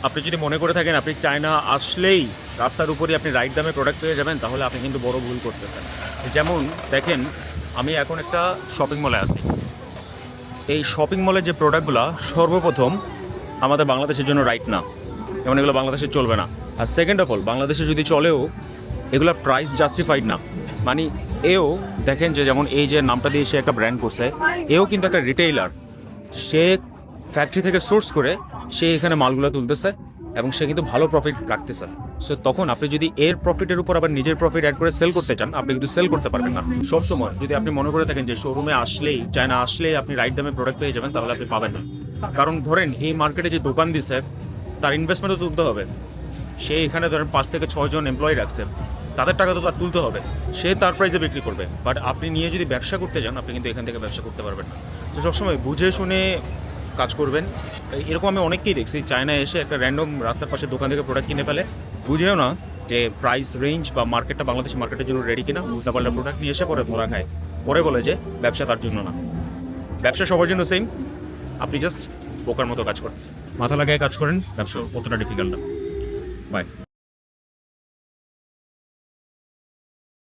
আপনি যদি মনে করে থাকেন আপনি চায়না আসলেই রাস্তার উপরই আপনি রাইট দামে প্রোডাক্ট পেয়ে যাবেন, তাহলে আপনি কিন্তু বড় ভুল করতেছেন। যেমন দেখেন, আমি এখন একটা শপিং মলে আছি। এই শপিং মলের যে প্রোডাক্টগুলো সর্বপ্রথম আমাদের বাংলাদেশের জন্য রাইট না, যেমন এগুলো বাংলাদেশে চলবে না। আর সেকেন্ড অফ অল, বাংলাদেশে যদি চলেও এগুলোর প্রাইস জাস্টিফাইড না। মানে এও দেখেন যে যেমন এই যে নামটা দিয়ে সে একটা ব্র্যান্ড করছে, এও কিন্তু একটা রিটেইলার। সে ফ্যাক্টরি থেকে সোর্স করে সে এখানে মালগুলো তুলতেছে এবং সে কিন্তু ভালো প্রফিট রাখতেছে। সো তখন আপনি যদি এর প্রফিটের উপর আবার নিজের প্রফিট অ্যাড করে সেল করতে চান, আপনি কিন্তু সেল করতে পারবেন না। সবসময় যদি আপনি মনে করে থাকেন যে শোরুমে আসলেই, চায়না আসলেই আপনি রাইট দামে প্রোডাক্ট পেয়ে যাবেন, তাহলে আপনি পাবেন না। কারণ ধরেন এই মার্কেটে যে দোকান দিছে তার ইনভেস্টমেন্টও তুলতে হবে। সে এখানে ধরেন 5 থেকে 6 জন এমপ্লয়ি রাখছে, তাদের টাকা তো তার তুলতে হবে, সে তার প্রাইসে বিক্রি করবে। বাট আপনি নিয়ে যদি ব্যবসা করতে যান, আপনি কিন্তু এখান থেকে ব্যবসা করতে পারবেন না। তো সবসময় বুঝে শুনে কাজ করবেন। এরকম আমি অনেককেই দেখছি, চায়নায় এসে একটা র্যান্ডম রাস্তার পাশে দোকান থেকে প্রোডাক্ট কিনে ফেলে, বুঝেও না যে প্রাইস রেঞ্জ বা মার্কেটটা বাংলাদেশের মার্কেটের জন্য রেডি কিনা, উল্টাপাল্টা প্রোডাক্ট নিয়ে এসে পরে ধরা খায়, পরে বলে যে ব্যবসা তার জন্য না। ব্যবসা সবার জন্য সেম, আপনি জাস্ট বোকার মতো কাজ করতেছেন। মাথা লাগায় কাজ করেন, ব্যবসা অতটা ডিফিকাল্ট না। বাই।